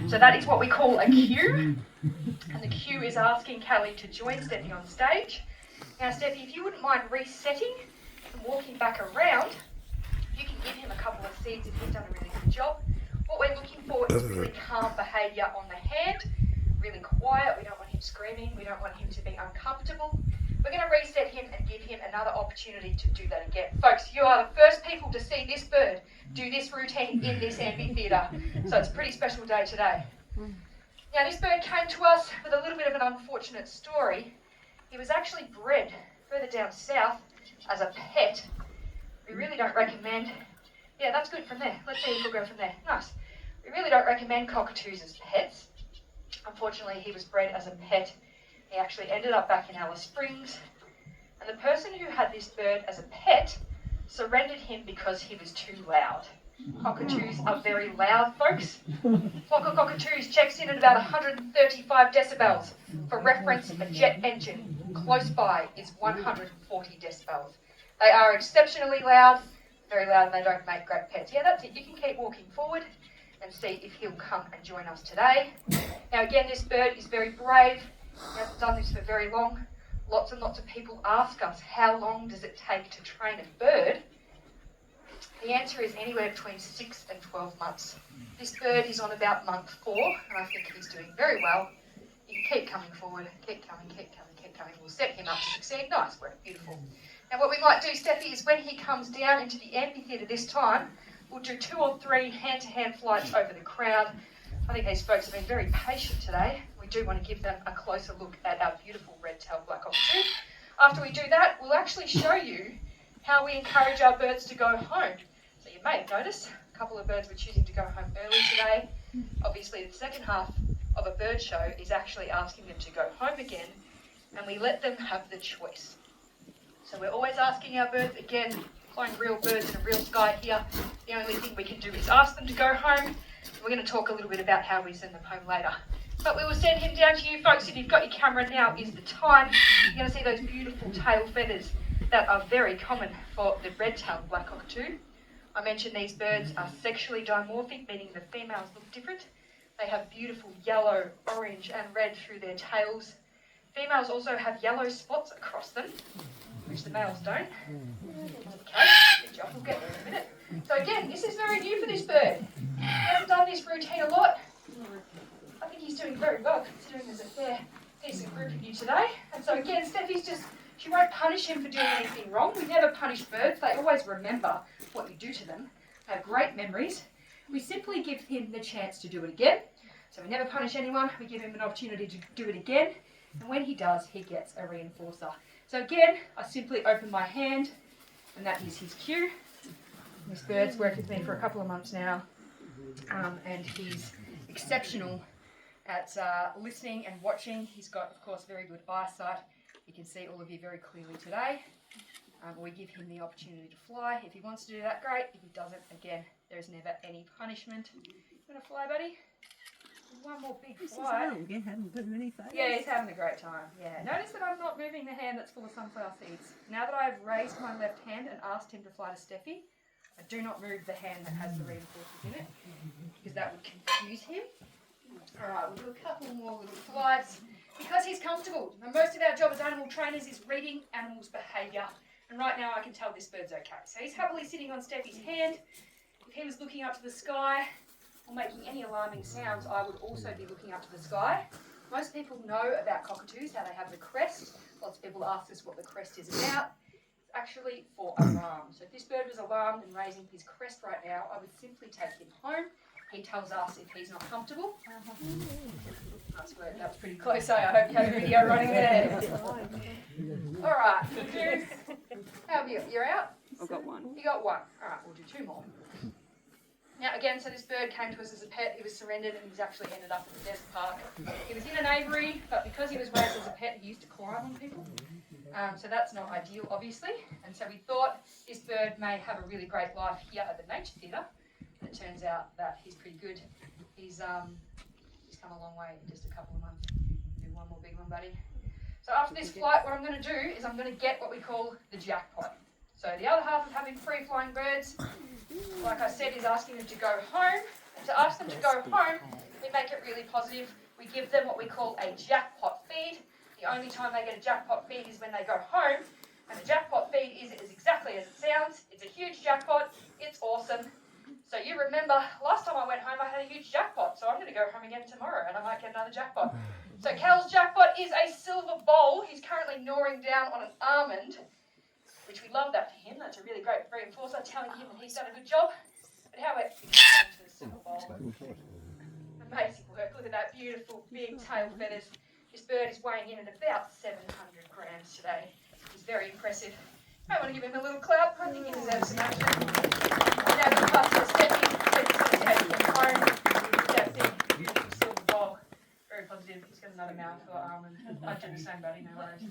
So that is what we call a cue. And the cue is asking Callie to join Steffi on stage. Now, Steffi, if you wouldn't mind resetting and walking back around, you can give him a couple of seeds if he's done a really good job. What we're looking for is really calm behaviour on the hand, really quiet. We don't want him screaming. We don't want him to be uncomfortable. We're going to reset him and give him another opportunity to do that again. Folks, you are the first people to see this bird do this routine in this amphitheatre. So it's a pretty special day today. Now, this bird came to us with a little bit of an unfortunate story. He was actually bred further down south as a pet. We really don't recommend... Yeah, that's good from there. Let's see if we'll go from there. Nice. We really don't recommend cockatoos as pets. Unfortunately, he was bred as a pet. He actually ended up back in Alice Springs. And the person who had this bird as a pet surrendered him because he was too loud. Cockatoos are very loud, folks. Flock of cockatoos checks in at about 135 decibels. For reference, a jet engine close by is 140 decibels. They are exceptionally loud, very loud, and they don't make great pets. Yeah, that's it. You can keep walking forward and see if he'll come and join us today. Now, again, this bird is very brave. He hasn't done this for very long. Lots and lots of people ask us, how long does it take to train a bird? The answer is anywhere between 6 and 12 months. This bird is on about month 4, and I think he's doing very well. You can keep coming forward, keep coming, keep coming, keep coming. We'll set him up to succeed. Nice work, beautiful. Now what we might do, Steffi, is when he comes down into the amphitheatre this time, we'll do 2 or 3 hand-to-hand flights over the crowd. I think these folks have been very patient today. We do want to give them a closer look at our beautiful red-tailed black cockatoo. After we do that, we'll actually show you how we encourage our birds to go home. So you may have noticed a couple of birds were choosing to go home early today. Obviously, the second half of a bird show is actually asking them to go home again, and we let them have the choice. So we're always asking our birds, again, flying real birds in a real sky here. The only thing we can do is ask them to go home. We're going to talk a little bit about how we send them home later. But we will send him down to you, folks. If you've got your camera, now is the time. You're going to see those beautiful tail feathers that are very common for the red-tailed black cockatoo. I mentioned these birds are sexually dimorphic, meaning the females look different. They have beautiful yellow, orange and red through their tails. Females also have yellow spots across them, which the males don't. Okay, good job, we'll get there in a minute. So again, this is very new for this bird. He hasn't done this routine a lot. I think he's doing very well considering there's a fair decent group of you today. And so again, Steffi's she won't punish him for doing anything wrong. We never punish birds. They always remember what you do to them. They have great memories. We simply give him the chance to do it again. So we never punish anyone. We give him an opportunity to do it again. And when he does, he gets a reinforcer. So again, I simply open my hand, and that is his cue. This bird's worked with me for a couple of months now, and he's exceptional at listening and watching. He's got, of course, very good eyesight. You can see all of you very clearly today. We give him the opportunity to fly. If he wants to do that, great. If he doesn't, again, there's never any punishment. You want to fly, buddy? One more big fly. Yeah, he's having a great time. Yeah. Notice that I'm not moving the hand that's full of sunflower seeds. Now that I've raised my left hand and asked him to fly to Steffi, I do not move the hand that has the reinforcers in it, because that would confuse him. Alright, we'll do a couple more little flights, because he's comfortable. And most of our job as animal trainers is reading animals' behaviour. And right now I can tell this bird's okay. So he's happily sitting on Steffi's hand. If he was looking up to the sky, or making any alarming sounds, I would also be looking up to the sky. Most people know about cockatoos, how they have the crest. Lots of people ask us what the crest is about. It's actually for alarm. So if this bird was alarmed and raising his crest right now, I would simply take him home. He tells us if he's not comfortable. Nice work, that was pretty close. I hope you had a video running there. Alright, how have you? You're out? I've got one. You got one. Alright, we'll do 2 more. Now again, so this bird came to us as a pet. He was surrendered and he's actually ended up at the desert park. He was in an aviary, but because he was raised as a pet, he used to climb on people. So that's not ideal, obviously. And so we thought this bird may have a really great life here at the Nature Theatre. And it turns out that he's pretty good. He's come a long way in just a couple of months. Do one more big one, buddy. So after this flight, what I'm going to do is I'm going to get what we call the jackpot. So the other half of having free flying birds, like I said, is asking them to go home. And to ask them to go home, we make it really positive. We give them what we call a jackpot feed. The only time they get a jackpot feed is when they go home. And the jackpot feed is exactly as it sounds. It's a huge jackpot. It's awesome. So you remember, last time I went home I had a huge jackpot, so I'm going to go home again tomorrow and I might get another jackpot. So Cal's jackpot is a silver bowl. He's currently gnawing down on an almond, which we love that for him. That's a really great reinforcer, telling him that he's done a good job. But how about you come home to the silver bowl? Amazing work. Look at that beautiful big tail feathers. This bird is weighing in at about 700 grams today. He's very impressive. I want to give him a little clap. I think he deserves some action. Now we'll pass to Steffi. Steffi's going to take him home with that big, beautiful silver bowl. Very positive. He's got another mouthful of almond. I'd do the same, buddy. No worries.